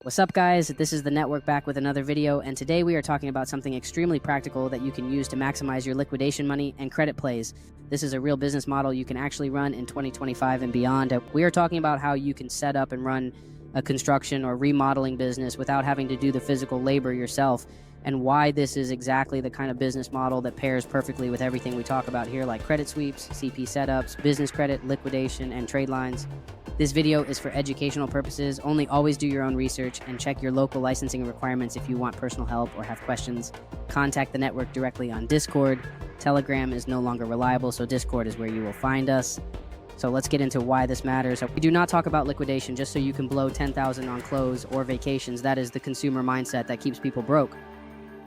What's up, guys? This is the network back with another video, and today we are talking about something extremely practical that you can use to maximize your liquidation money and credit plays. This is a real business model you can actually run in 2025 and beyond. We are talking about how you can set up and run a construction or remodeling business without having to do the physical labor yourself, and why this is exactly the kind of business model that pairs perfectly with everything we talk about here, like credit sweeps, CP setups, business credit, liquidation, and trade lines. This video is for educational purposes. Only always do your own research and check your local licensing requirements if you want personal help or have questions. Contact the network directly on Discord. Telegram is no longer reliable, so Discord is where you will find us. So let's get into why this matters. We do not talk about liquidation just so you can blow $10,000 on clothes or vacations. That is the consumer mindset that keeps people broke.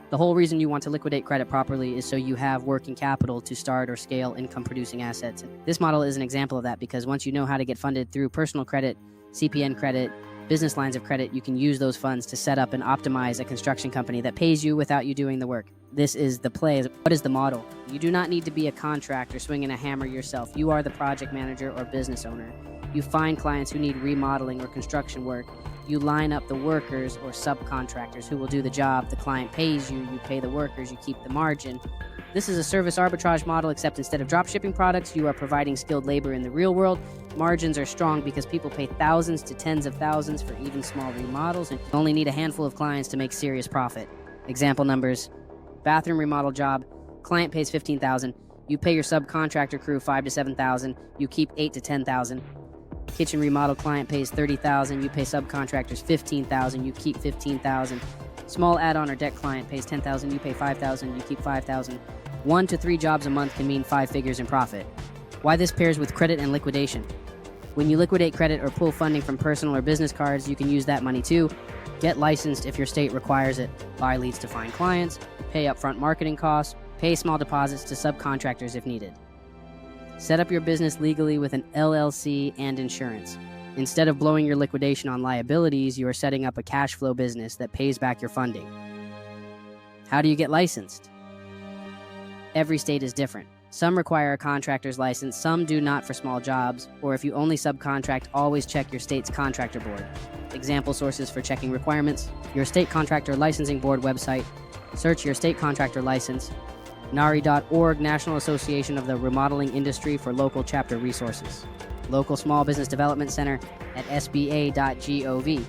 The whole reason you want to liquidate credit properly is so you have working capital to start or scale income-producing assets. This model is an example of that because once you know how to get funded through personal credit, CPN credit, business lines of credit, you can use those funds to set up and optimize a construction company that pays you without you doing the work. This is the play. What is the model? You do not need to be a contractor swinging a hammer yourself. You are the project manager or business owner. You find clients who need remodeling or construction work. You line up the workers or subcontractors who will do the job. The client pays you, you pay the workers, you keep the margin. This is a service arbitrage model, except instead of drop shipping products, you are providing skilled labor in the real world. Margins are strong because people pay thousands to tens of thousands for even small remodels, and you only need a handful of clients to make serious profit. Example numbers: bathroom remodel job, client pays $15,000, you pay your subcontractor crew $5,000 to $7,000, you keep $8,000 to $10,000. Kitchen remodel client pays $30,000, you pay subcontractors $15,000, you keep $15,000. Small add-on or deck client pays $10,000, you pay $5,000, you keep $5,000. 1 to 3 jobs a month can mean 5 figures in profit. Why this pairs with credit and liquidation? When you liquidate credit or pull funding from personal or business cards, you can use that money too. Get licensed if your state requires it. Buy leads to find clients. Pay upfront marketing costs. Pay small deposits to subcontractors if needed. Set up your business legally with an LLC and insurance. Instead of blowing your liquidation on liabilities, you are setting up a cash flow business that pays back your funding. How do you get licensed? Every state is different. Some require a contractor's license, some do not for small jobs, or if you only subcontract, always check your state's contractor board. Example sources for checking requirements: your state contractor licensing board website, search your state contractor license, NARI.org, National Association of the Remodeling Industry for local chapter resources. Local Small Business Development Center at sba.gov.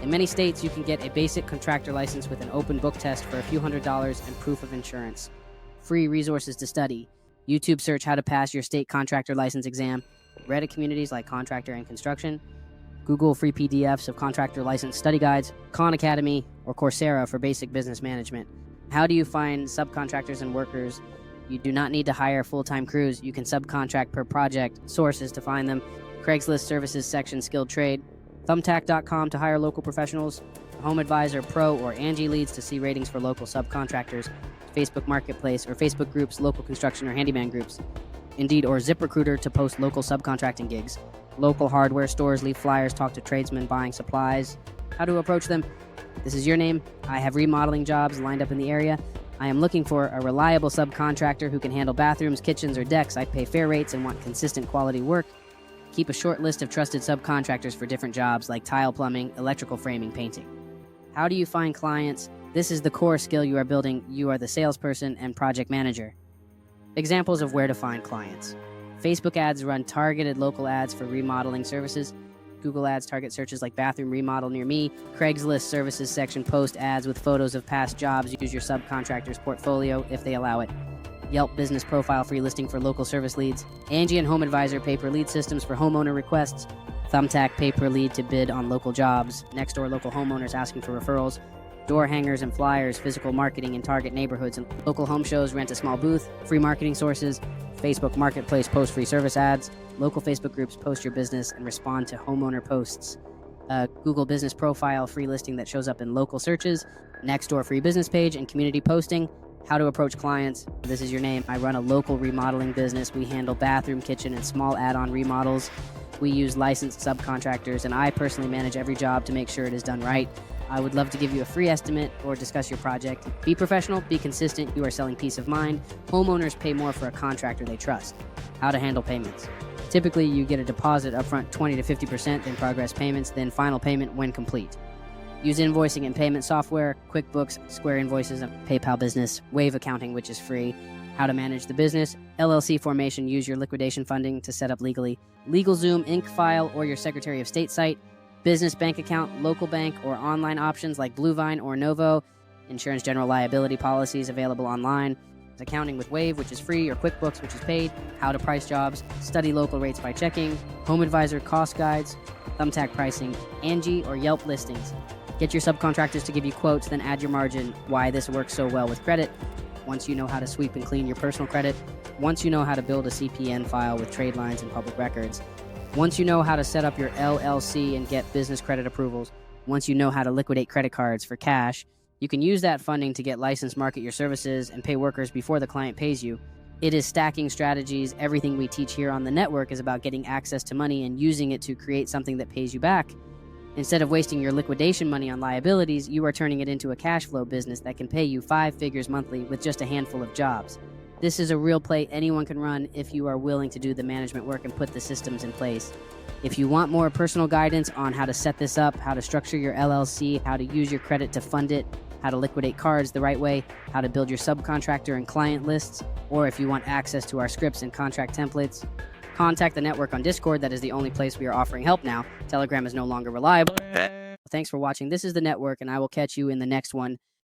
In many states, you can get a basic contractor license with an open book test for a few $100s and proof of insurance. Free resources to study. YouTube search how to pass your state contractor license exam. Reddit communities like Contractor and Construction. Google free PDFs of contractor license study guides. Khan Academy or Coursera for basic business management. How do you find subcontractors and workers? You do not need to hire full-time crews. You can subcontract per project. Sources to find them: Craigslist Services section skilled trade, thumbtack.com to hire local professionals, HomeAdvisor Pro or Angi leads to see ratings for local subcontractors, Facebook Marketplace or Facebook groups, local construction or handyman groups, Indeed or ZipRecruiter to post local subcontracting gigs, local hardware stores leave flyers, talk to tradesmen buying supplies. How to approach them? This is your name. I have remodeling jobs lined up in the area. I am looking for a reliable subcontractor who can handle bathrooms, kitchens, or decks. I pay fair rates and want consistent quality work. Keep a short list of trusted subcontractors for different jobs like tile plumbing, electrical framing, painting. How do you find clients? This is the core skill you are building. You are the salesperson and project manager. Examples of where to find clients: Facebook ads run targeted local ads for remodeling services. Google ads target searches like bathroom remodel near me. Craigslist Services section post ads with photos of past jobs. Use your subcontractor's portfolio if they allow it. Yelp business profile free listing for local service leads. Angi and HomeAdvisor pay per lead systems for homeowner requests. Thumbtack pay per lead to bid on local jobs. Nextdoor local homeowners asking for referrals. Door hangers and flyers, physical marketing in target neighborhoods, and local home shows rent a small booth. Free marketing sources. Facebook Marketplace post free service ads. Local Facebook groups post your business and respond to homeowner posts. Google business profile free listing that shows up in local searches. Nextdoor free business page and community posting. How to approach clients. This is your name. I run a local remodeling business. We handle bathroom, kitchen, and small add-on remodels. We use licensed subcontractors, and I personally manage every job to make sure it is done right. I would love to give you a free estimate or discuss your project. Be professional, be consistent, you are selling peace of mind. Homeowners pay more for a contractor they trust. How to handle payments. Typically, you get a deposit upfront 20 to 50%, then progress payments, then final payment when complete. Use invoicing and payment software, QuickBooks, Square Invoices, and PayPal Business, Wave Accounting, which is free. How to manage the business, LLC formation, use your liquidation funding to set up legally. LegalZoom, Inc. file, or your Secretary of State site. Business bank account, local bank, or online options like Bluevine or Novo. Insurance general liability policies available online. Accounting with Wave, which is free, or QuickBooks, which is paid. How to price jobs, study local rates by checking. HomeAdvisor cost guides, Thumbtack pricing, Angi or Yelp listings. Get your subcontractors to give you quotes, then add your margin. Why this works so well with credit. Once you know how to sweep and clean your personal credit. Once you know how to build a CPN file with trade lines and public records. Once you know how to set up your LLC and get business credit approvals. Once you know how to liquidate credit cards for cash. You can use that funding to get licensed, market your services, and pay workers before the client pays you. It is stacking strategies. Everything we teach here on the network is about getting access to money and using it to create something that pays you back. Instead of wasting your liquidation money on liabilities, you are turning it into a cash flow business that can pay you 5 figures monthly with just a handful of jobs. This is a real play anyone can run if you are willing to do the management work and put the systems in place. If you want more personal guidance on how to set this up, how to structure your LLC, how to use your credit to fund it, how to liquidate cards the right way, how to build your subcontractor and client lists, or if you want access to our scripts and contract templates, contact the network on Discord. That is the only place we are offering help now. Telegram is no longer reliable. Thanks for watching. This is the network, and I will catch you in the next one.